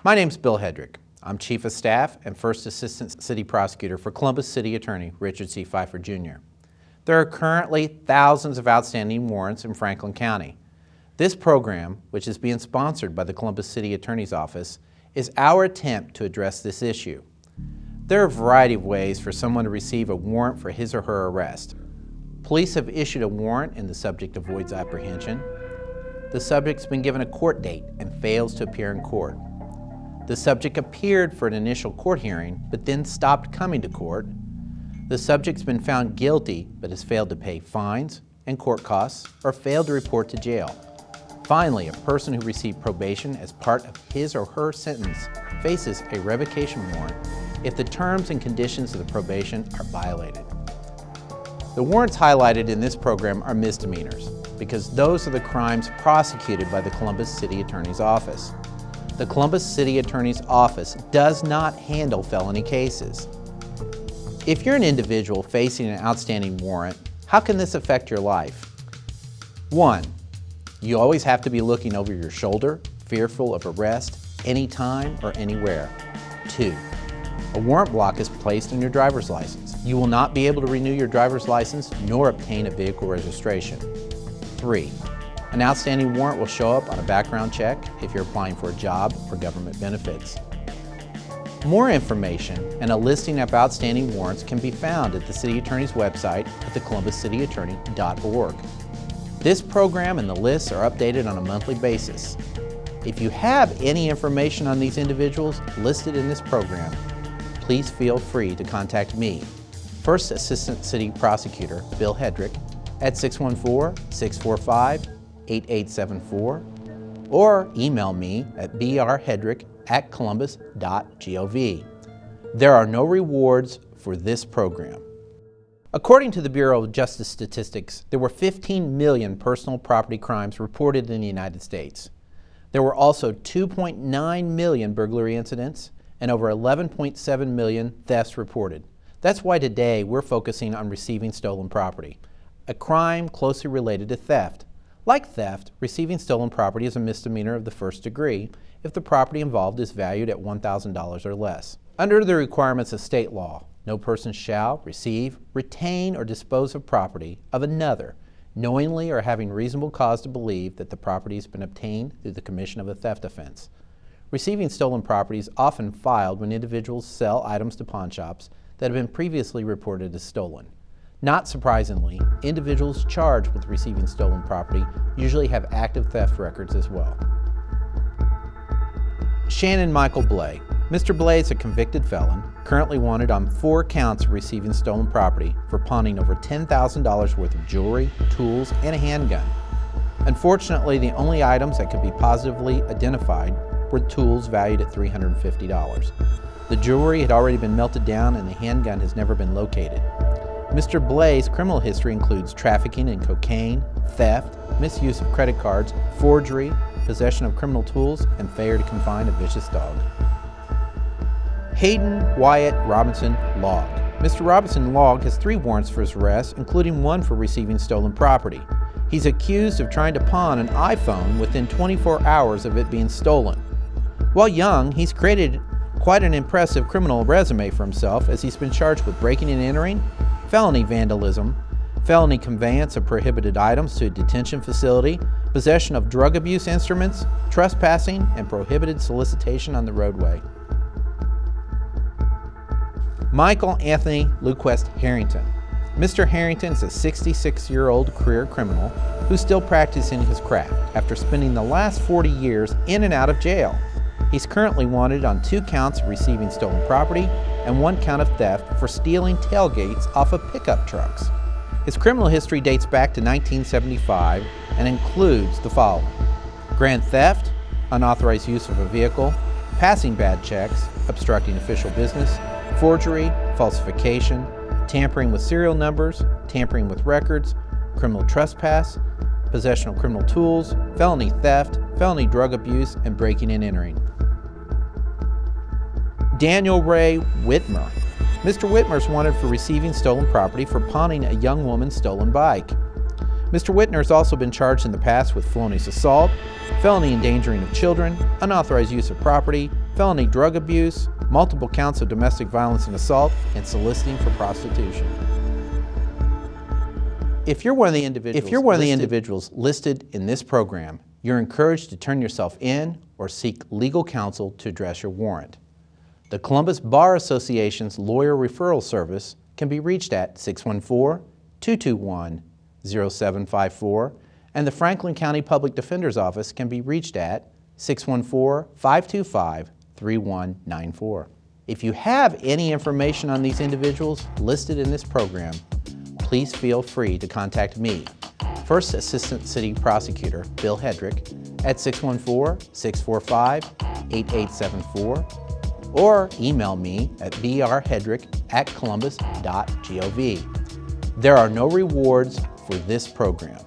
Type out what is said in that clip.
My name's Bill Hedrick. I'm Chief of Staff and First Assistant City Prosecutor for Columbus City Attorney Richard C. Pfeiffer, Jr. There are currently thousands of outstanding warrants in Franklin County. This program, which is being sponsored by the Columbus City Attorney's Office, is our attempt to address this issue. There are a variety of ways for someone to receive a warrant for his or her arrest. Police have issued a warrant and the subject avoids apprehension. The subject's been given a court date and fails to appear in court. The subject appeared for an initial court hearing, but then stopped coming to court. The subject's been found guilty, but has failed to pay fines and court costs, or failed to report to jail. Finally, a person who received probation as part of his or her sentence faces a revocation warrant if the terms and conditions of the probation are violated. The warrants highlighted in this program are misdemeanors, because those are the crimes prosecuted by the Columbus City Attorney's Office. The Columbus City Attorney's Office does not handle felony cases. If you're an individual facing an outstanding warrant, how can this affect your life? 1. You always have to be looking over your shoulder, fearful of arrest, anytime or anywhere. 2. A warrant block is placed on your driver's license. You will not be able to renew your driver's license nor obtain a vehicle registration. 3. An outstanding warrant will show up on a background check if you're applying for a job or government benefits. More information and a listing of outstanding warrants can be found at the City Attorney's website at thecolumbuscityattorney.org. This program and the lists are updated on a monthly basis. If you have any information on these individuals listed in this program, please feel free to contact me, First Assistant City Prosecutor Bill Hedrick, at 614-645-8874, or email me at brhedrick@columbus.gov. There are no rewards for this program. According to the Bureau of Justice Statistics, there were 15 million personal property crimes reported in the United States. There were also 2.9 million burglary incidents and over 11.7 million thefts reported. That's why today we're focusing on receiving stolen property, a crime closely related to theft. Like theft, receiving stolen property is a misdemeanor of the first degree if the property involved is valued at $1,000 or less. Under the requirements of state law, no person shall receive, retain, or dispose of property of another, knowingly or having reasonable cause to believe that the property has been obtained through the commission of a theft offense. Receiving stolen property is often filed when individuals sell items to pawn shops that have been previously reported as stolen. Not surprisingly, individuals charged with receiving stolen property usually have active theft records as well. Shannon Michael Blay. Mr. Blay is a convicted felon, currently wanted on 4 counts of receiving stolen property for pawning over $10,000 worth of jewelry, tools, and a handgun. Unfortunately, the only items that could be positively identified were tools valued at $350. The jewelry had already been melted down and the handgun has never been located. Mr. Blay's criminal history includes trafficking in cocaine, theft, misuse of credit cards, forgery, possession of criminal tools, and failure to confine a vicious dog. Hayden Wyatt Robinson Logg. Mr. Robinson Logg has 3 warrants for his arrest, including 1 for receiving stolen property. He's accused of trying to pawn an iPhone within 24 hours of it being stolen. While young, he's created quite an impressive criminal resume for himself, as he's been charged with breaking and entering, felony vandalism, felony conveyance of prohibited items to a detention facility, possession of drug abuse instruments, trespassing, and prohibited solicitation on the roadway. Michael Anthony Luquest Harrington. Mr. Harrington is a 66-year-old career criminal who's still practicing his craft after spending the last 40 years in and out of jail. He's currently wanted on 2 counts of receiving stolen property and 1 count of theft for stealing tailgates off of pickup trucks. His criminal history dates back to 1975 and includes the following: grand theft, unauthorized use of a vehicle, passing bad checks, obstructing official business, forgery, falsification, tampering with serial numbers, tampering with records, criminal trespass, possession of criminal tools, felony theft, felony drug abuse, and breaking and entering. Daniel Ray Whitmer. Mr. Whitmer is wanted for receiving stolen property for pawning a young woman's stolen bike. Mr. Whitmer has also been charged in the past with felonious assault, felony endangering of children, unauthorized use of property, felony drug abuse, multiple counts of domestic violence and assault, and soliciting for prostitution. If you're one of the individuals listed in this program, you're encouraged to turn yourself in or seek legal counsel to address your warrant. The Columbus Bar Association's Lawyer Referral Service can be reached at 614-221-0754, and the Franklin County Public Defender's Office can be reached at 614-525-3194. If you have any information on these individuals listed in this program, please feel free to contact me, First Assistant City Prosecutor Bill Hedrick, at 614-645-8874, or email me at brhedrick@columbus.gov. There are no rewards for this program.